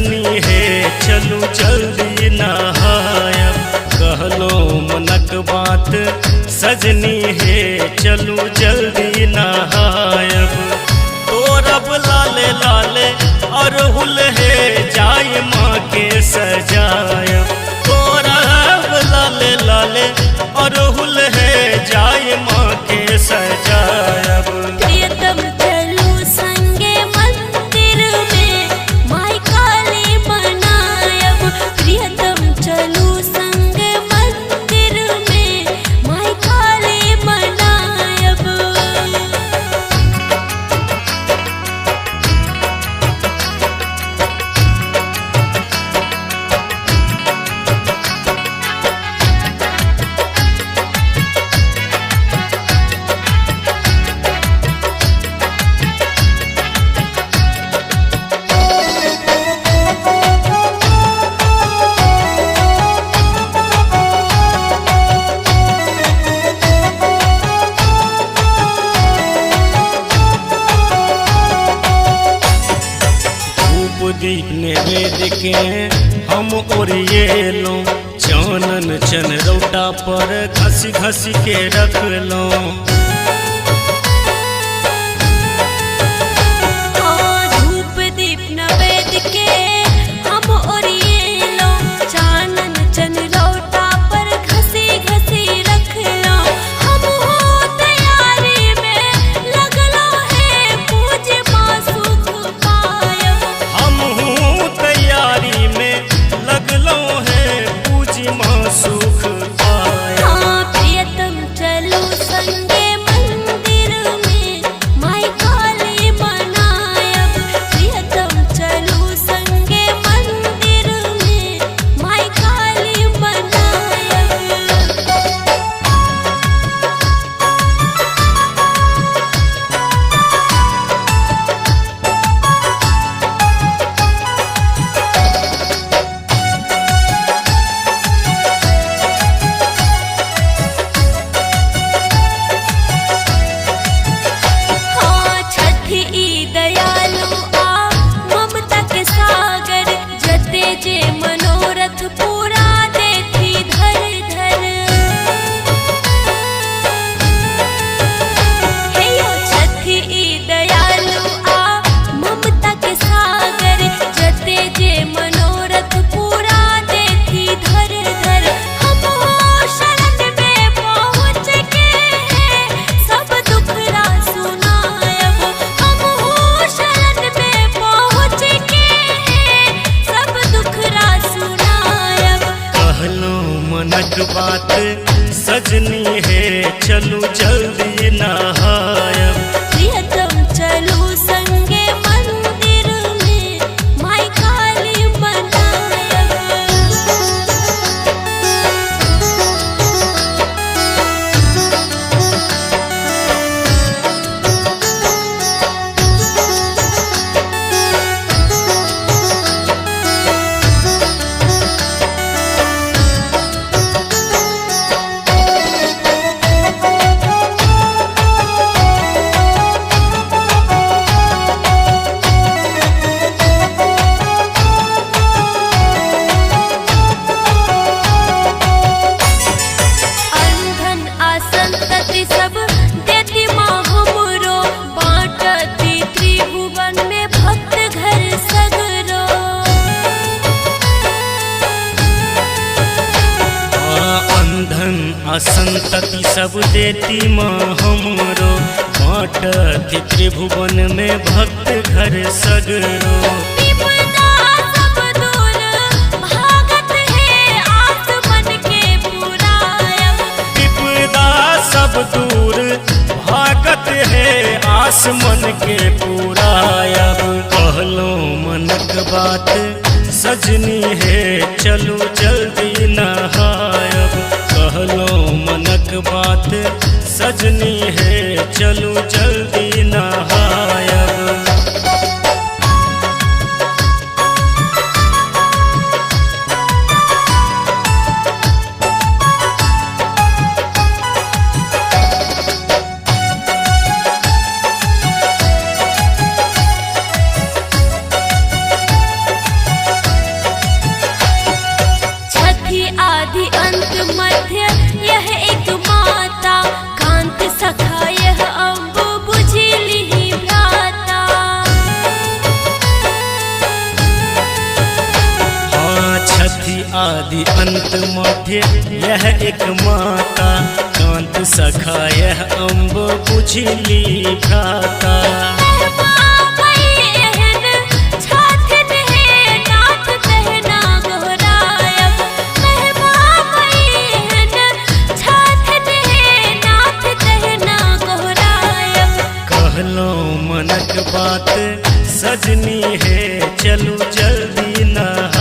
सजनी है चलू जल्दी नहायब। कहलो मनक बात सजनी है चलू जल्दी नहायब। तोरब लाले लाले अरहुल है जाय माँ के सजायब। तोरब लाले लाले अरहुल है जाय माँ के सजायब। प्रियतम चलू संगे मंदिर में माई काली मनायब। प्रियतम चलू संगे मंदिर में माई काली मनायब। दीप नैवेद्य के हम ओरिएलो। चानन चनरौटा पर घसी घसी के रखलो। धूप दीप नैवेद्य के हम ओरिएलो। चानन चनरौटा पर घसी घसी रखलो। हम हो तैयारी में लगलो है पूज माँ सुख पायब। तैयारी में लगलो है पूजी माँ सुख पाया। प्रियतम चलो संगे मंदिर में माई काली मनायब। प्रियतम चलो संगे मंदिर में माई काली मनायब। पूरा देखी धर धर हे यो छठी दयालु आ ममता के सागर। जते जे मनोरथ पूरा देखी धर धर। हम हो शरण में पहुँच के सब दुखड़ा सुनायब। हम हो शरण में पहुँच के सब दुखड़ा सुनायब। कहलो मनक बात सजनी है चलू जल्दी नहायब। प्रियतम चलू संगे मंदिर में माई काली मनायब। अंधन असंतति सब देती माँ हमरो। बाँटती त्रिभुवन में भक्त घर सगरो। अंधन असंतति सब देती माँ हमरो। बाँटती त्रिभुवन में भक्त घर सगरो। विपदा सब दूर भागत है आस मन के पुरायब। विपदा सब दूर भागत है आस मन के पुरायब। कहलो मनक बात सजनी है चलू जल्दी नहायब। कहलो मनक बात सजनी है चलू जल्दी नहायब। मध्य यह एक माता, कांत सखा यह अब बुझिली भ्राता। हाँ छठी आदि अंत मध्य यह एक माता, कांत सखा यह अम्ब बुझिली भ्राता। कहलो मनक बात सजनी है, चलू जल्दी नहा